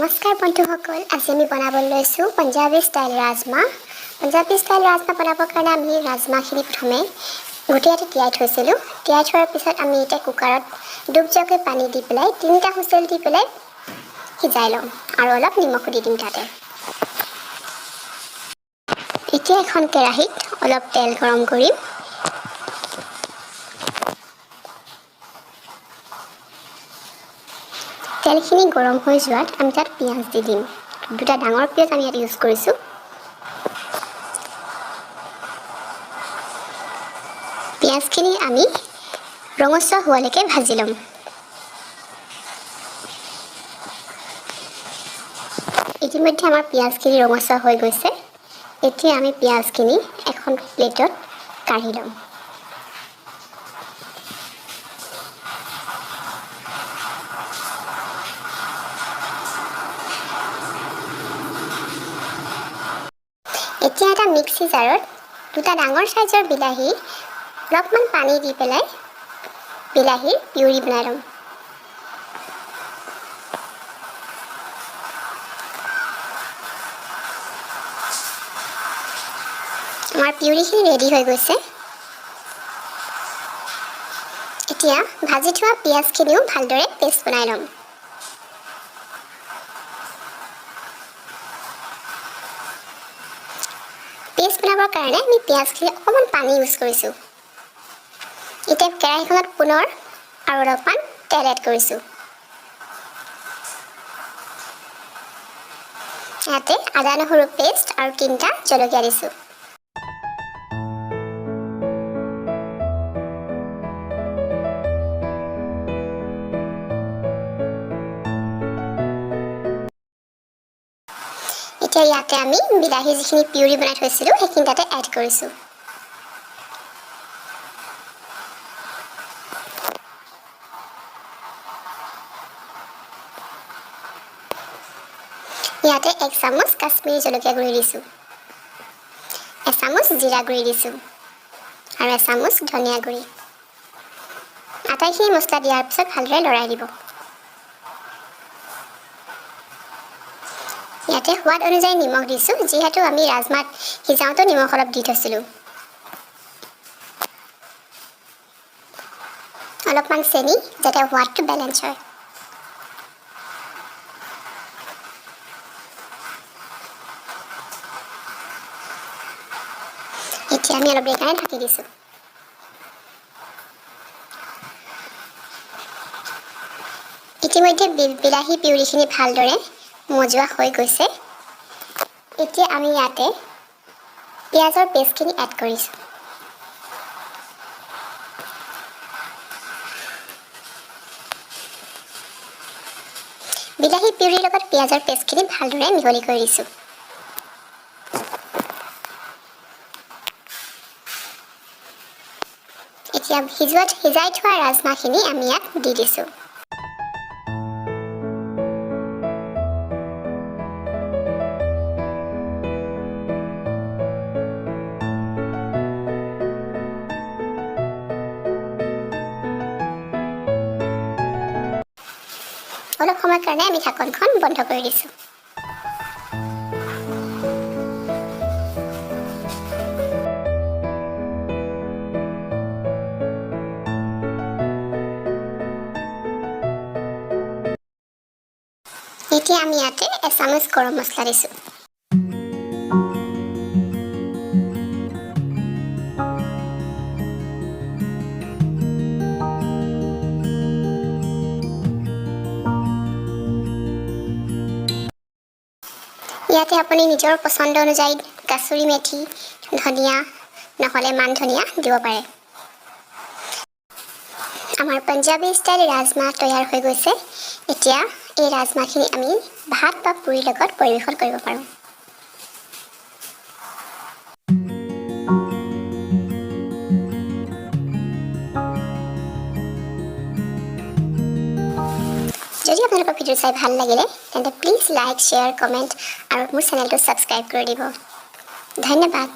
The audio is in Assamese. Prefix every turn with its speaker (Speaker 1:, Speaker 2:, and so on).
Speaker 1: নমস্কাৰ বন্ধুসকল, আজি আমি বনাবলৈ লৈছোঁ পঞ্জাবী ষ্টাইল ৰাজমা। পঞ্জাবী ষ্টাইল ৰাজমা বনাবৰ কাৰণে আমি ৰাজমাখিনি প্ৰথমে গোটেইটো তিয়াই থৈছিলোঁ। তিয়াই থোৱাৰ পিছত আমি এতিয়া কুকাৰত ডুব যোৱাকৈ পানী দি পেলাই 3টা হুইচেল দি পেলাই সিজাই ল'ম আৰু অলপ নিমখো দি দিম তাতে। এতিয়া এখন কেৰাহীত অলপ তেল গৰম কৰিম। তেলখিনি গৰম হৈ যোৱাত আমি তাত পিঁয়াজ দি দিম। 2টা ডাঙৰ পিঁয়াজ আমি ইয়াত ইউজ কৰিছোঁ। পিঁয়াজখিনি আমি ৰঙচুৱা হোৱালৈকে ভাজি ল'ম। ইতিমধ্যে আমাৰ পিঁয়াজখিনি ৰঙচুৱা হৈ গৈছে। এতিয়া আমি পিঁয়াজখিনি এখন প্লেটত কাঢ়ি ল'ম। এতিয়া এটা মিক্সি জাৰত 2টা ডাঙৰ চাইজৰ বিলাহী অলপমান পানী দি পেলাই বিলাহীৰ পিউৰি বনাই ল'ম। আমাৰ পিউৰিখিনি ৰেডি হৈ গৈছে। এতিয়া ভাজি থোৱা পিঁয়াজখিনিও ভালদৰে পেষ্ট বনাই ল'ম। পেষ্ট বনাবৰ কাৰণে আমি পিঁয়াজখিনি অকণমান পানী ইউজ কৰিছোঁ। এতিয়া কেৰাহীখনত পুনৰ আৰু অলপমান তেল এড কৰিছোঁ। ইয়াতে আদা নহৰু পেষ্ট আৰু 3টা জলকীয়া দিছোঁ। এতিয়া ইয়াতে আমি বিলাহী যিখিনি পিউৰি বনাই থৈছিলোঁ সেইখিনি তাতে এড কৰিছোঁ। ইয়াতে 1 চামুচ কাশ্মীৰী জলকীয়া গুড়ি দিছোঁ, 1 চামুচ জিৰা গুড়ি দিছোঁ আৰু 1 চামুচ ধনিয়া গুড়ি। আটাইখিনি মছলা দিয়াৰ পিছত ভালদৰে লৰাই দিব। ইয়াতে সোৱাদ অনুযায়ী নিমখ দিছোঁ, যিহেতু আমি ৰাজমাত সিজাওঁতেও নিমখ অলপ দি থৈছিলোঁ। অলপমান চেনি যাতে সোৱাদটো বেলেঞ্চ হয়। এতিয়া আমি অলপ দেৰি কাৰণে ঢাকি দিছোঁ। ইতিমধ্যে বিলাহী পিউৰিখিনি ভালদৰে মজুৱা হৈ গৈছে। এতিয়া আমি ইয়াতে পিঁয়াজৰ পেষ্টখিনি এড কৰিছোঁ। বিলাহী পিউৰিৰ লগত পিঁয়াজৰ পেষ্টখিনি ভালদৰে মিহলি কৰি দিছোঁ। এতিয়া সিজাই থোৱা ৰাজমাখিনি আমি ইয়াত দি দিছোঁ। অলপ সময়ৰ কাৰণে আমি ঢাকনখন বন্ধ কৰি দিছোঁ। এতিয়া আমি ইয়াতে 1 চামুচ গৰম মছলা দিছোঁ। ইয়াতে আপুনি নিজৰ পচন্দ অনুযায়ী কাছুৰি মেথি, ধনিয়া নহ'লে মান ধনিয়া দিব পাৰে। আমাৰ পঞ্জাবী ষ্টাইল ৰাজমা তৈয়াৰ হৈ গৈছে। এতিয়া এই ৰাজমাখিনি আমি ভাত বা পুৰিৰ লগত পৰিৱেশন কৰিব পাৰোঁ। যদি আপোনালোকৰ ভিডিঅ' চাই ভাল লাগিলে তেন্তে প্লিজ লাইক, শ্বেয়াৰ, কমেণ্ট আৰু মোৰ চেনেলটো ছাবস্ক্ৰাইব কৰি দিব। ধন্যবাদ।